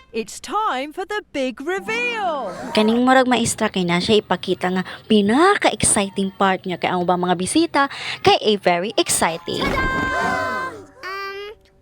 It's time for the big reveal! Kaning murag maestra kay na siya ipakita nga pinaka-exciting part niya kay ang ubang mga bisita kay very exciting.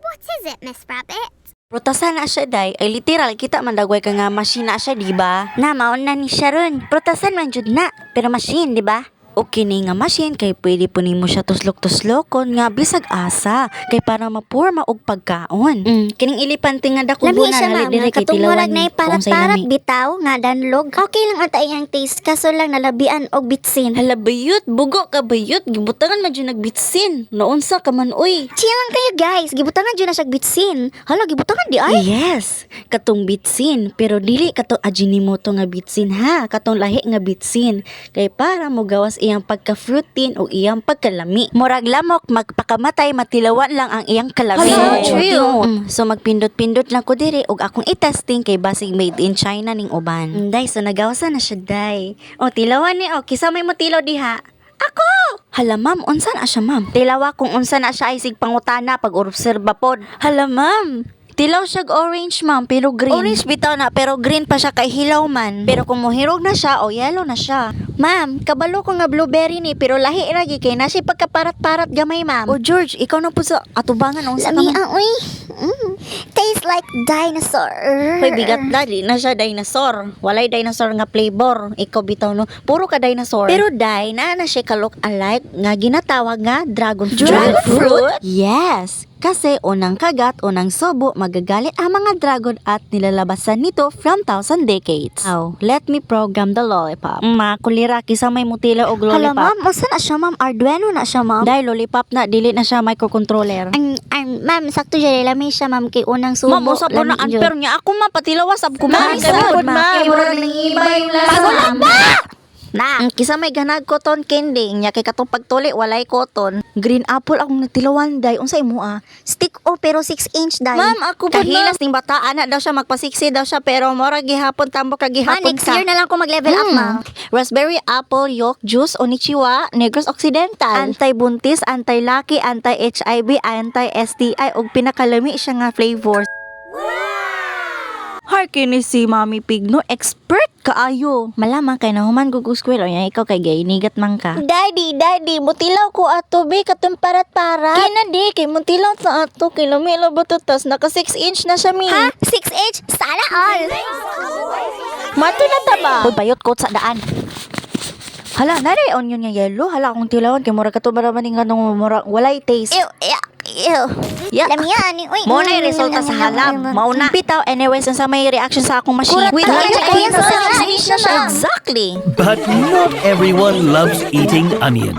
What is it, Miss Rabbit? Prutasan na siya day, ay literal kita mandagway ka nga machine na siya, di ba? Na maon na ni siya ron. Prutasan man jud na, pero machine, di ba? O kini nga machine kay pwede po nimo siya tuslok-tuslokon nga bisag asa kay para mapurma og pagkaon. Kining ilipante nga dako Lami na siya, ma'am. dire kay tilawan Katungurag na kung unsay parat-parat lami. bitaw nga danlog. Okay lang ata iyang taste kaso lang nalabian og bitsin. Hala bayot, bugo ka bayot, gibutangan man jud nagbitsin. Naunsa ka man uy. Chill lang kayo guys, gibutangan dyan na siya bitsin. Hala, gibutangan di ay? Yes, katong bitsin, pero dili katong ajinimoto nga bitsin ha, katong lahi nga bitsin. Kay para mo gawas iyang pagka-fruitin o iyang pagkalami. Murag lamok, magpakamatay, matilawan lang ang iyang kalami. Hala, true. So magpindot-pindot lang ko diri og akong i-testing kay basig made in China ning uban. Day, so nagawasan na siya day. O tilawan ni o, kisa may mo tilaw diha. Ako! Hala ma'am, unsa na siya ma'am? Tilawa kung unsa na siya ay sig pangutana pag obserba pod. Hala ma'am, tilaw siya orange ma'am, pero green. Orange bitaw na, pero green pa siya kay hilaw man. Pero kung mohirog na siya, o yellow na siya. Ma'am, kabalo ko nga blueberry ni, pero lahi ragi kay na siya pagkaparat-parat gamay ma'am. O George, ikaw na po sa atubangan unsa ka Lami ma'am? uy. Taste like dinosaur. Hoy, bigat na, di na siya dinosaur. Walay dinosaur nga flavor. Ikaw bitaw no, puro ka dinosaur. Pero day, na siya ka-look alike nga ginatawag nga dragon fruit. Dragon fruit? Yes. Kasi unang kagat, unang subo, magagalit ang mga dragon at nilalabasan nito from thousand decades. Now, let me program the lollipop. Makulira, kisa may mutila og Hala lollipop. ma'am, usa na siya ma'am? Arduino na siya ma'am? Dahil lollipop na, dili na siya microcontroller. Ma'am, sakto dyan, lami siya ma'am kay unang subo. Ma'am, usap po na lami unfair niya. Ako ma'am, patilawas ab ko Ma'am, Ma'am, ma'am. Murag ning iba yung lasa. Pagulan ba? Na. Kisa may ganag cotton candy, nya kay katong pagtuli walay cotton. Green apple akong natilawan day. Unsa imo ah? Stick o pero 6-inch dahil. Ma'am, ako po kahilas ning bata ana daw siya magpasiksi daw siya pero mora gihapon tambok ka Ma, gihapon next year na lang ko mag-level up ma. Raspberry apple yolk juice Onichiwa Negros Occidental. Anti-buntis, anti-laki, anti-HIV, anti-STI ug pinakalami siya nga flavors. Harkini si Mami Pig no, expert kaayo. Malamang kay nahuman gugug squirrel nya ikaw kay gay nigat man ka. Daddy, mutilaw ko ato be katong parat-parat. Kina di kay mutilaw sa ato kay lumilo bututas naka 6-inch na siya mi. Ha? 6-inch? Sana all. Mato na taba. Uy, bayot ko sa daan. Hala, nari onion nga yellow. Hala akong tilawan kay mura kato bara maning kanong mura walay taste. Ew. Yeah. Lami yan. Uy. Mo na yung resulta sa halab. Mauna. Bitaw, anyways, sa may reaction sa akong machine. Kurat na yan, kuya, sa 6-inch na siya. Exactly. But not everyone loves eating onion.